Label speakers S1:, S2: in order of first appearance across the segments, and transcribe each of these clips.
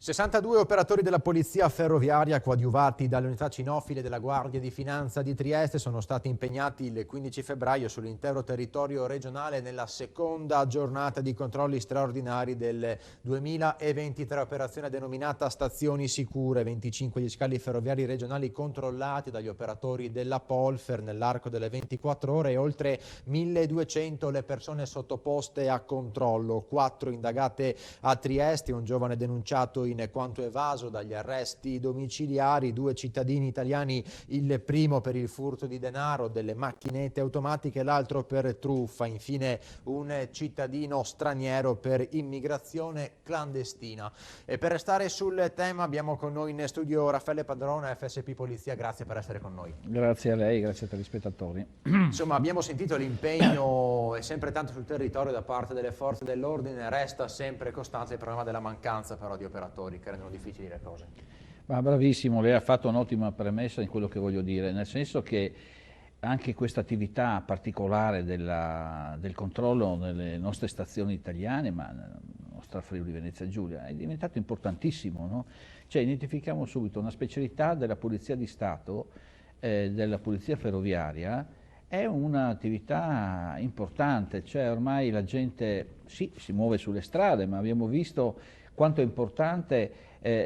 S1: 62 operatori della Polizia Ferroviaria coadiuvati dalle unità cinofile della Guardia di Finanza di Trieste sono stati impegnati il 15 febbraio sull'intero territorio regionale nella seconda giornata di controlli straordinari del 2023, operazione denominata Stazioni Sicure. 25 gli scali ferroviari regionali controllati dagli operatori della Polfer nell'arco delle 24 ore e oltre 1200 le persone sottoposte a controllo. 4 indagate a Trieste, un giovane denunciato in quanto evaso dagli arresti domiciliari, 2 cittadini italiani, il primo per il furto di denaro, delle macchinette automatiche, l'altro per truffa, infine un cittadino straniero per immigrazione clandestina. E per restare sul tema abbiamo con noi in studio Raffaele Padrone, FSP Polizia, grazie per essere con noi.
S2: Grazie a lei, grazie ai telespettatori.
S1: Insomma, abbiamo sentito l'impegno è sempre tanto sul territorio da parte delle forze dell'ordine, resta sempre costante il problema della mancanza però di operatori che rendono difficili le cose.
S2: Ma bravissimo, lei ha fatto un'ottima premessa in quello che voglio dire, nel senso che anche questa attività particolare del controllo nelle nostre stazioni italiane, ma nella nostra Friuli Venezia Giulia, è diventato importantissimo, no? Cioè identifichiamo subito una specialità della Polizia di Stato, della Polizia Ferroviaria. È un'attività importante, cioè ormai la gente sì, si muove sulle strade, ma abbiamo visto quanto è importante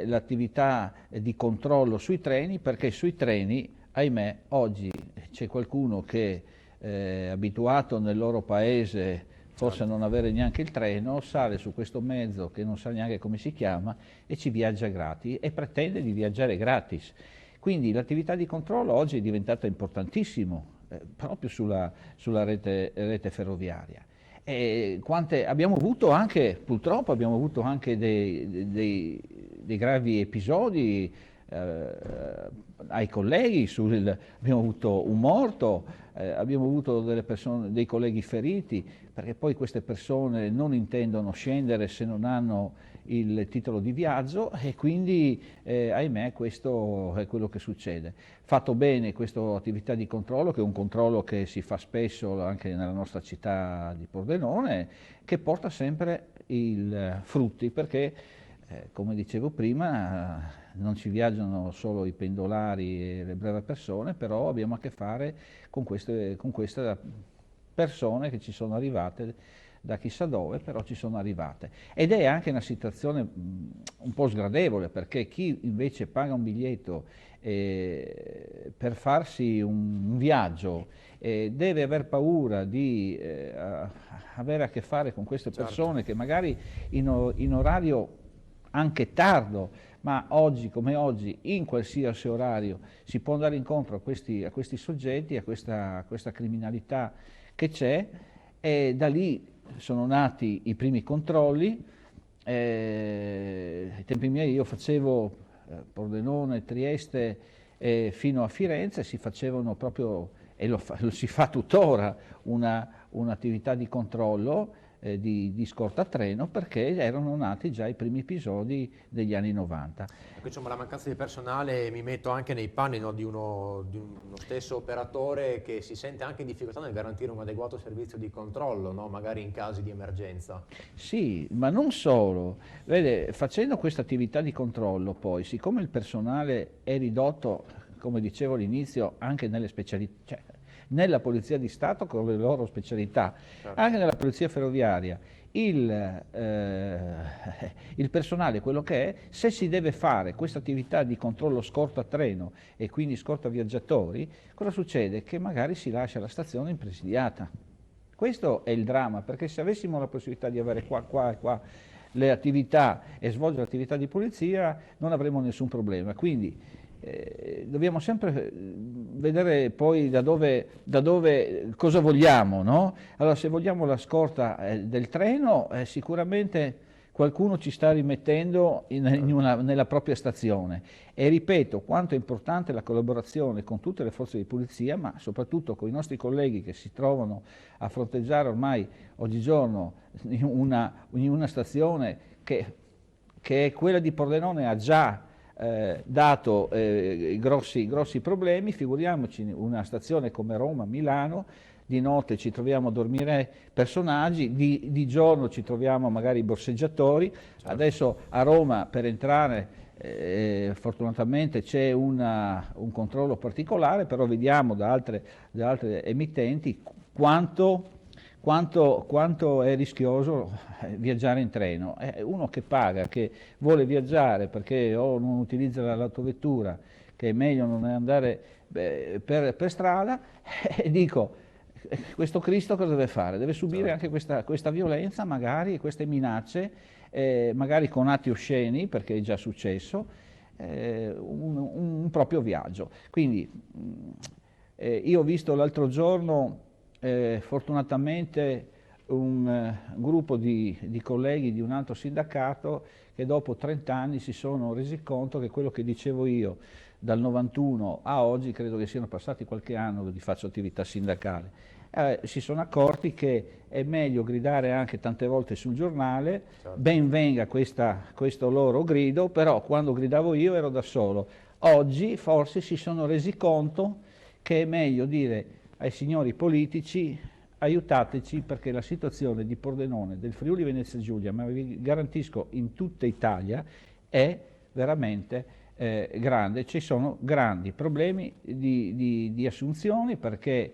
S2: l'attività di controllo sui treni, perché sui treni, ahimè, oggi c'è qualcuno che è abituato nel loro paese forse a non avere neanche il treno, sale su questo mezzo che non sa neanche come si chiama e ci viaggia gratis e pretende di viaggiare gratis. Quindi l'attività di controllo oggi è diventata importantissima proprio sulla rete ferroviaria. Abbiamo avuto anche, purtroppo abbiamo avuto anche dei gravi episodi ai colleghi, abbiamo avuto un morto, abbiamo avuto dei colleghi feriti, perché poi queste persone non intendono scendere se non hanno il titolo di viaggio e quindi ahimè questo è quello che succede. Fatto bene questa attività di controllo, che è un controllo che si fa spesso anche nella nostra città di Pordenone, che porta sempre i frutti, perché come dicevo prima non ci viaggiano solo i pendolari e le brave persone, però abbiamo a che fare con queste persone che ci sono arrivate da chissà dove, però ci sono arrivate. Ed è anche una situazione un po' sgradevole, perché chi invece paga un biglietto per farsi un viaggio deve aver paura di avere a che fare con queste persone, che magari in orario anche tardo, ma oggi come oggi, in qualsiasi orario, si può andare incontro a questi soggetti, a questa criminalità che c'è, e da lì sono nati i primi controlli. Ai tempi miei io facevo Pordenone, Trieste fino a Firenze, si facevano proprio, e lo si fa tuttora, un'attività di controllo di scorta a treno, perché erano nati già i primi episodi degli anni 90.
S1: Ecco, insomma, la mancanza di personale, mi metto anche nei panni, no, di uno stesso operatore che si sente anche in difficoltà nel garantire un adeguato servizio di controllo, no? Magari in casi di emergenza.
S2: Sì, ma non solo. Vede, facendo questa attività di controllo poi, siccome il personale è ridotto, come dicevo all'inizio, anche nelle specialità, cioè, nella Polizia di Stato con le loro specialità, certo, anche nella Polizia Ferroviaria, il personale quello che è, se si deve fare questa attività di controllo scorta treno e quindi scorta viaggiatori, cosa succede? Che magari si lascia la stazione impresidiata. Questo è il dramma, perché se avessimo la possibilità di avere qua le attività e svolgere l'attività di polizia non avremmo nessun problema. Quindi dobbiamo sempre vedere poi da dove cosa vogliamo, no? Allora, se vogliamo la scorta del treno, sicuramente qualcuno ci sta rimettendo nella propria stazione, e ripeto quanto è importante la collaborazione con tutte le forze di polizia, ma soprattutto con i nostri colleghi che si trovano a fronteggiare ormai oggigiorno in una stazione che è quella di Pordenone, ha già dato grossi problemi, figuriamoci una stazione come Roma, Milano, di notte ci troviamo a dormire personaggi, di giorno ci troviamo magari i borseggiatori. Certo. Adesso a Roma per entrare fortunatamente c'è un controllo particolare, però vediamo da altre emittenti quanto è rischioso viaggiare in treno. Uno che paga, che vuole viaggiare perché o non utilizza l'autovettura, che è meglio non andare per strada, dico, questo Cristo cosa deve fare? Deve subire anche questa violenza, magari, queste minacce, magari con atti osceni, perché è già successo, un proprio viaggio. Quindi io ho visto l'altro giorno fortunatamente un gruppo di colleghi di un altro sindacato che dopo 30 anni si sono resi conto che quello che dicevo io dal 91 a oggi, credo che siano passati qualche anno che faccio attività sindacale, si sono accorti che è meglio gridare anche tante volte sul giornale, certo. Ben venga questo loro grido, però quando gridavo io ero da solo. Oggi forse si sono resi conto che è meglio dire ai signori politici: aiutateci, perché la situazione di Pordenone, del Friuli Venezia Giulia, ma vi garantisco in tutta Italia, è veramente grande. Ci sono grandi problemi di assunzioni, perché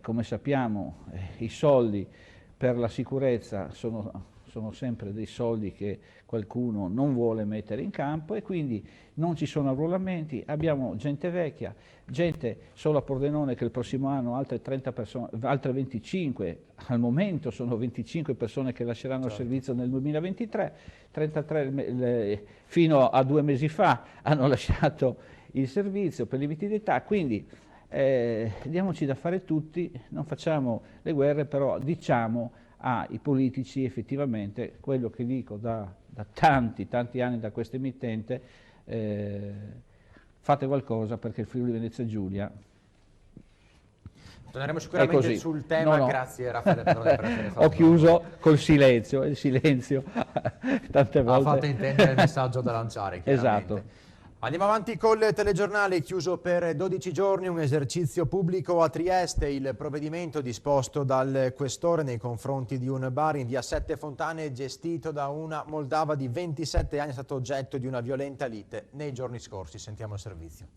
S2: come sappiamo i soldi per la sicurezza sono sempre dei soldi che qualcuno non vuole mettere in campo, e quindi non ci sono arruolamenti, abbiamo gente vecchia, gente solo a Pordenone che il prossimo anno altre 30 persone, altre 25, al momento sono 25 persone che lasceranno il servizio nel 2023, 33 fino a 2 mesi fa hanno lasciato il servizio per limiti d'età, quindi diamoci da fare tutti, non facciamo le guerre, però diciamo ai politici effettivamente quello che dico da tanti anni da questa emittente: fate qualcosa perché il Friuli Venezia Giulia.
S1: Torneremo sicuramente sul tema, no. Grazie Raffaele Pedrone per essere stato.
S2: Ho chiuso col silenzio, il silenzio tante volte
S1: ha fatto intendere il messaggio da lanciare.
S2: Esatto.
S1: Andiamo avanti col telegiornale. Chiuso per 12 giorni un esercizio pubblico a Trieste. Il provvedimento disposto dal questore nei confronti di un bar in via Sette Fontane gestito da una moldava di 27 anni è stato oggetto di una violenta lite nei giorni scorsi. Sentiamo il servizio.